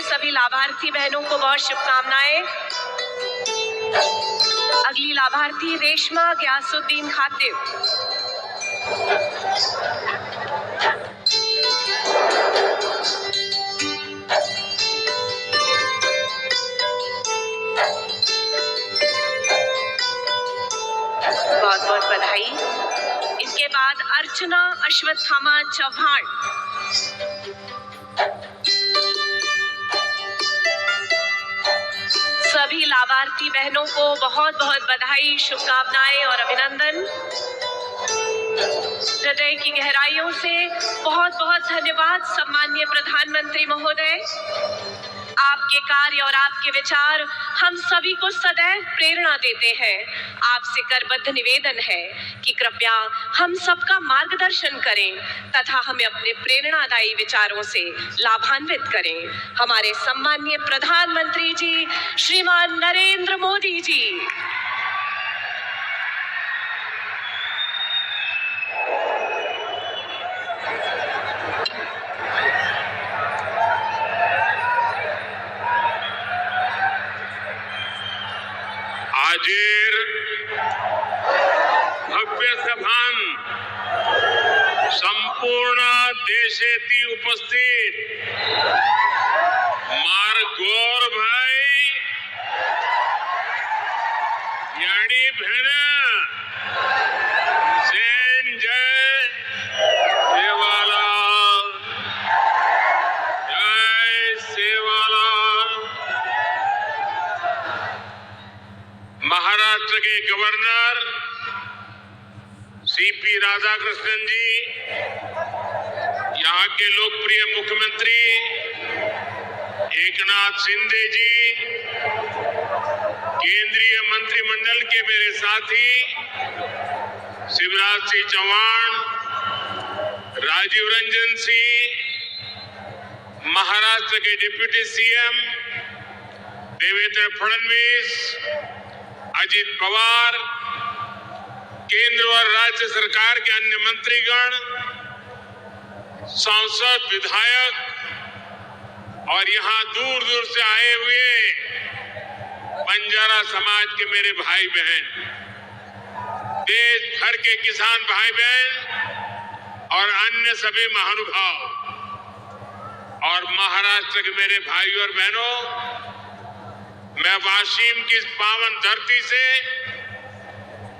सभी लाभार्थी बहनों को बहुत शुभकामनाएं। अगली लाभार्थी रेशमा गयासुद्दीन खातिब। बहुत बहुत बधाई। इसके बाद अर्चना अश्वत्थामा चौहान। सभी लाभार्थी बहनों को बहुत बहुत बधाई, शुभकामनाएं और अभिनंदन। हृदय की गहराइयों से बहुत बहुत धन्यवाद सम्माननीय प्रधानमंत्री महोदय। आपके कार्य और आपके विचार हम सभी को सदैव प्रेरणा देते हैं। आपसे करबद्ध निवेदन है कि कृपया हम सबका मार्गदर्शन करें तथा हमें अपने प्रेरणादायी विचारों से लाभान्वित करें। हमारे सम्माननीय प्रधानमंत्री जी श्रीमान नरेंद्र मोदी जी। आजेर भव्य सभान संपूर्ण देशेती उपस्थित मार गौर भाई यानी भेण सेन जय सेवालाल जय सेवालाल। महाराष्ट्र के गवर्नर सीपी राधाकृष्णन जी, यहाँ के लोकप्रिय मुख्यमंत्री एकनाथ शिंदे जी, केंद्रीय मंत्रिमंडल के मेरे साथी शिवराज सिंह चौहान, राजीव रंजन सिंह, महाराष्ट्र के डिप्टी सीएम देवेंद्र फडणवीस, अजित पवार, केंद्र और राज्य सरकार के अन्य मंत्रीगण, सांसद, विधायक और यहाँ दूर दूर से आए हुए बंजारा समाज के मेरे भाई बहन, देश भर के किसान भाई बहन और अन्य सभी महानुभाव और महाराष्ट्र के मेरे भाई और बहनों, मैं वाशिम की इस पावन धरती से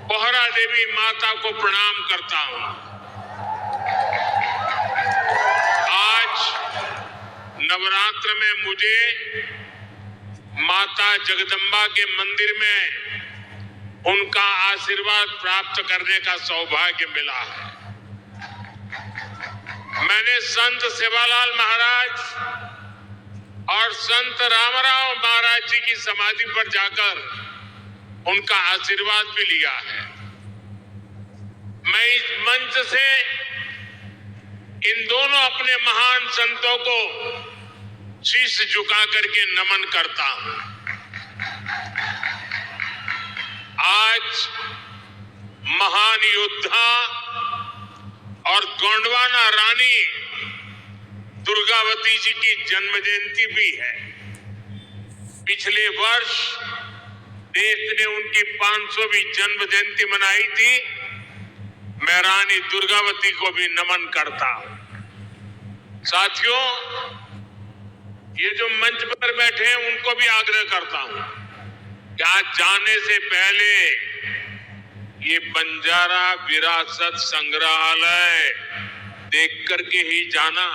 बोहरा देवी माता को प्रणाम करता हूं। आज नवरात्र में मुझे माता जगदम्बा के मंदिर में उनका आशीर्वाद प्राप्त करने का सौभाग्य मिला है। मैंने संत सेवालाल महाराज और संत रामराव महाराज जी की समाधि पर जाकर उनका आशीर्वाद भी लिया है। मैं इस मंच से इन दोनों अपने महान संतों को शीश झुका करके नमन करता हूं। आज महान योद्धा और गोंडवाना रानी दुर्गावती जी की जन्म जयंती भी है। पिछले वर्ष देश ने उनकी 500वीं जन्म जयंती मनाई थी। मैं रानी दुर्गावती को भी नमन करता हूं। साथियों, ये जो मंच पर बैठे हैं उनको भी आग्रह करता हूं कि आज जाने से पहले ये बंजारा विरासत संग्रहालय देख करके ही जाना।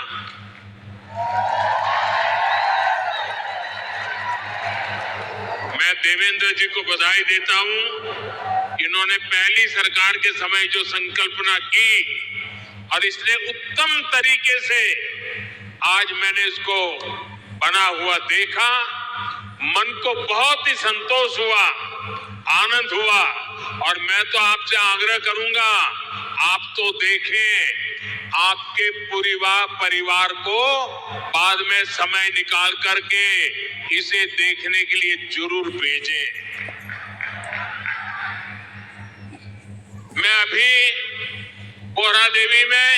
मैं देवेंद्र जी को बधाई देता हूं। इन्होंने पहली सरकार के समय जो संकल्पना की और इसने उत्तम तरीके से आज मैंने इसको बना हुआ देखा, मन को बहुत ही संतोष हुआ, आनंद हुआ। और मैं तो आपसे आग्रह करूंगा, आप तो देखें, आपके पूरे परिवार को बाद में समय निकाल करके इसे देखने के लिए जरूर भेजें। मैं अभी बोहरा देवी में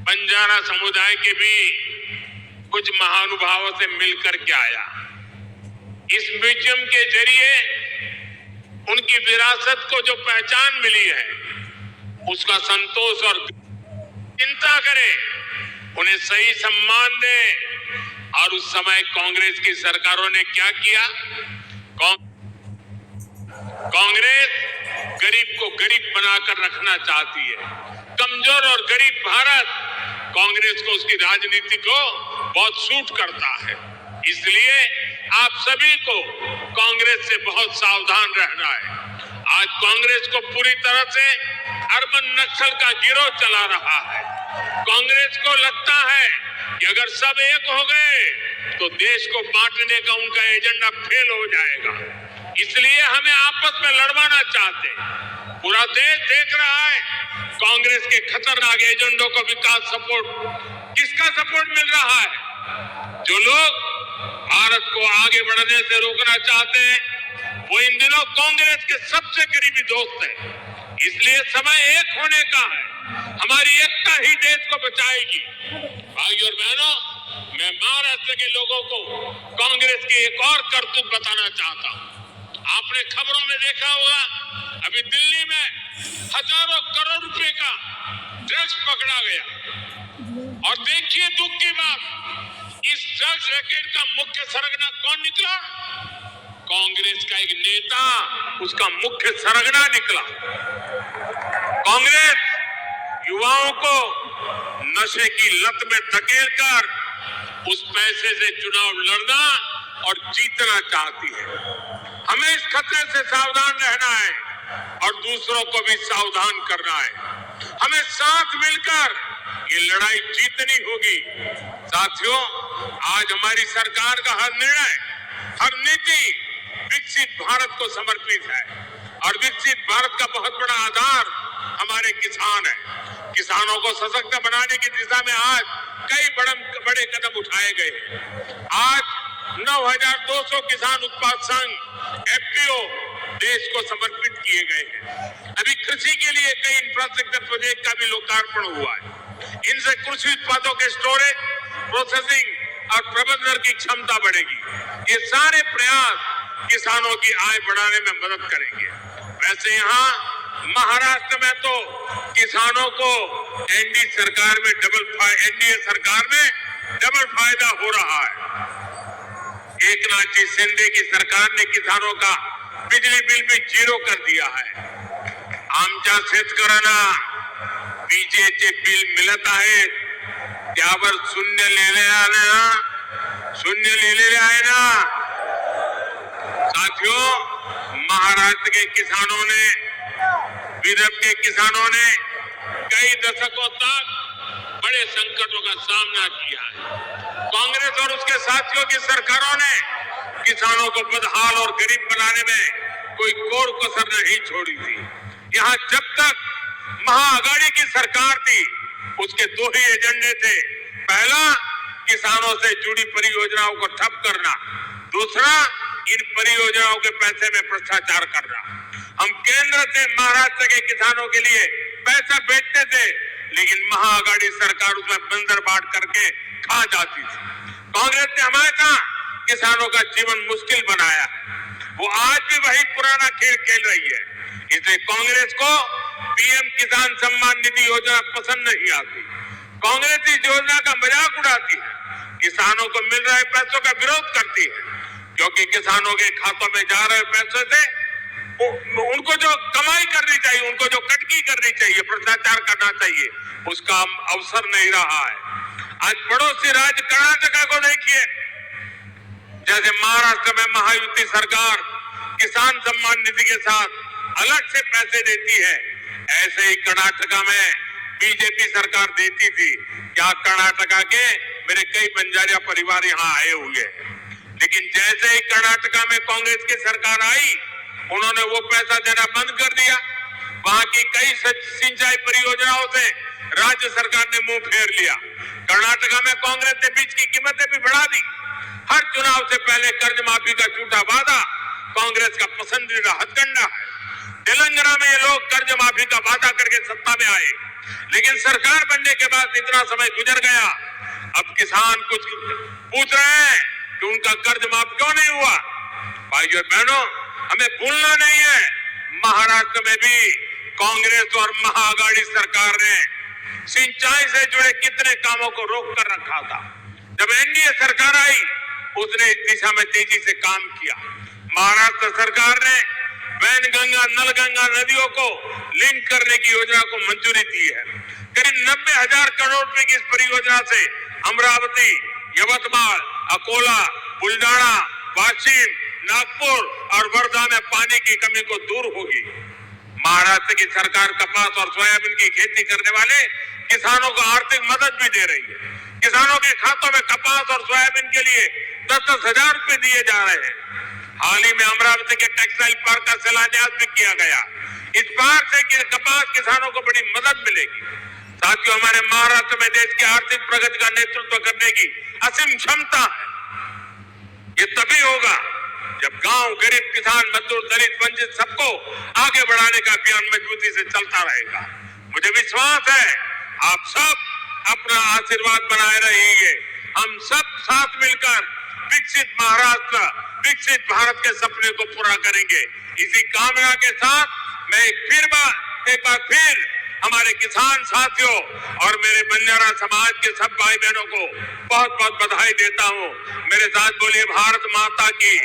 बंजारा समुदाय के भी कुछ महानुभावों से मिलकर के आया। इस म्यूजियम के जरिए उनकी विरासत को जो पहचान मिली है, उसका संतोष और चिंता करें, उन्हें सही सम्मान दें। और उस समय कांग्रेस की सरकारों ने क्या किया? कांग्रेस गरीब को गरीब बनाकर रखना चाहती है। कमजोर और गरीब भारत कांग्रेस को उसकी राजनीति को बहुत सूट करता है। इसलिए आप सभी को कांग्रेस से बहुत सावधान रहना है। आज कांग्रेस को पूरी तरह से अर्बन नक्सल का गिरोह चला रहा है। कांग्रेस को लगता है कि अगर सब एक हो गए तो देश को बांटने का उनका एजेंडा फेल हो जाएगा। इसलिए हमें आपस में लड़वाना चाहते हैं। पूरा देश देख रहा है कांग्रेस के खतरनाक एजेंडों को। विकास सपोर्ट, किसका सपोर्ट मिल रहा है? जो लोग भारत को आगे बढ़ने से रोकना चाहते हैं, वो इन दिनों कांग्रेस के सबसे करीबी दोस्त हैं। इसलिए समय एक होने का है। हमारी एकता ही देश को बचाएगी। भाइयों और बहनों, मैं महाराष्ट्र के लोगों को कांग्रेस की एक और करतूत बताना चाहता हूं। आपने खबरों में देखा होगा, अभी दिल्ली में हजारों करोड़ रुपए का ड्रग्स पकड़ा गया। और देखिए दुख की बात, इस ड्रग्स रैकेट का मुख्य सरगना कौन निकला? कांग्रेस का एक नेता उसका मुख्य सरगना निकला। कांग्रेस युवाओं को नशे की लत में धकेलकर उस पैसे से चुनाव लड़ना और जीतना चाहती है। हमें इस खतरे से सावधान रहना है और दूसरों को भी सावधान करना है। हमें साथ मिलकर ये लड़ाई जीतनी होगी। साथियों, आज हमारी सरकार का हर निर्णय, हर नीति विकसित भारत को समर्पित है। और विकसित भारत का बहुत बड़ा आधार हमारे किसान है। किसानों को सशक्त बनाने की दिशा में आज कई बड़े कदम उठाए गए। आज 9,200 किसान उत्पाद संघ FPO देश को समर्पित किए गए हैं। अभी कृषि के लिए कई इंफ्रास्ट्रक्चर प्रोजेक्ट का भी लोकार्पण हुआ है। इनसे कृषि उत्पादों के स्टोरेज, प्रोसेसिंग और प्रबंधन की क्षमता बढ़ेगी। ये सारे प्रयास किसानों की आय बढ़ाने में मदद करेंगे। वैसे यहाँ महाराष्ट्र में तो किसानों को एनडीए सरकार में डबल फायदा हो रहा है। एकनाथ जी शिंदे की सरकार ने किसानों का बिजली बिल भी 0 कर दिया है। आमच्या शेतकऱ्यांना विजेचे बिल मिळत आहे, त्यावर शून्य लिहिलेले आहे ना। साथियों, महाराष्ट्र के किसानों ने, विदर्भ के किसानों ने कई दशकों तक बड़े संकटों का सामना किया है। कांग्रेस और उसके साथियों की सरकारों ने किसानों को बदहाल और गरीब बनाने में कोई कोर कसर नहीं छोड़ी थी। यहाँ जब तक महाआघाड़ी की सरकार थी, उसके 2 ही एजेंडे थे। पहला, किसानों से जुड़ी परियोजनाओं को ठप करना। दूसरा, इन परियोजनाओं के पैसे में भ्रष्टाचार करना। हम केंद्र से महाराष्ट्र के किसानों के लिए पैसा भेजते थे, लेकिन महाआघाड़ी सरकार उसमें बंदर बांट करके खा जाती थी। कांग्रेस ने हमेशा किसानों का जीवन मुश्किल बनाया है। वो आज भी वही पुराना खेल खेल रही है। इसलिए कांग्रेस को पीएम किसान सम्मान निधि योजना पसंद नहीं आती। कांग्रेस इस योजना का मजाक उड़ाती है, किसानों को मिल रहे पैसों का विरोध करती है, क्योंकि किसानों के खातों में जा रहे पैसों से उनको जो कमाई करनी चाहिए, उनको जो कटकी करनी चाहिए, भ्रष्टाचार करना चाहिए, उसका अवसर नहीं रहा है। आज पड़ोसी राज्य कर्नाटका को देखिए, जैसे महाराष्ट्र में महायुति सरकार किसान सम्मान निधि के साथ अलग से पैसे देती है, ऐसे ही कर्नाटका में बीजेपी सरकार देती थी। क्या कर्नाटका के मेरे कई बंजारिया परिवार यहाँ आए हुए हैं, लेकिन जैसे ही कर्नाटका में कांग्रेस की सरकार आई, उन्होंने वो पैसा देना बंद कर दिया। वहां की कई सिंचाई परियोजनाओं से राज्य सरकार ने मुंह फेर लिया। कर्नाटका में कांग्रेस ने बीज की कीमतें भी बढ़ा दी। हर चुनाव से पहले कर्ज माफी का झूठा वादा कांग्रेस का पसंदीदा हथकंडा है। तेलंगाना में ये लोग कर्ज माफी का वादा करके सत्ता में आए, लेकिन सरकार बनने के बाद इतना समय गुजर गया, अब किसान कुछ पूछ रहे हैं कि उनका कर्ज माफ क्यों नहीं हुआ। भाइयों और बहनों, हमें भूलना नहीं है, महाराष्ट्र में भी कांग्रेस और महाआघाड़ी सरकार ने सिंचाई से जुड़े कितने कामों को रोक कर रखा था। जब एनडीए सरकार आई, उसने इस दिशा में तेजी से काम किया। महाराष्ट्र सरकार ने वैनगंगा नलगंगा नदियों को लिंक करने की योजना को मंजूरी दी है। करीब 90,000 करोड़ रुपए की इस परियोजना से अमरावती, यवतमाल, अकोला, बुलडाना, वाशिम, नागपुर और वर्धा में पानी की कमी को दूर होगी। महाराष्ट्र की सरकार कपास और सोयाबीन की खेती करने वाले किसानों को आर्थिक मदद भी दे रही है। किसानों के खातों में कपास और सोयाबीन के लिए 10-10 हजार रुपए दिए जा रहे हैं। हाल ही में अमरावती के टेक्सटाइल पार्क का शिलान्यास भी किया गया। इस पार्क से कपास किसानों को बड़ी मदद मिलेगी। साथियों, हमारे महाराष्ट्र में देश की आर्थिक प्रगति का नेतृत्व करने की असीम क्षमता है। ये तभी होगा जब गांव, गरीब, किसान, मजदूर, दलित, वंचित सबको आगे बढ़ाने का अभियान मजबूती से चलता रहेगा। मुझे विश्वास है आप सब अपना आशीर्वाद बनाए रहेंगे। हम सब साथ मिलकर विकसित महाराष्ट्र, विकसित भारत के सपने को पूरा करेंगे। इसी कामना के साथ मैं एक बार फिर हमारे किसान साथियों और मेरे बंजारा समाज के सब भाई बहनों को बहुत बहुत बधाई देता हूं। मेरे साथ बोलिए भारत माता की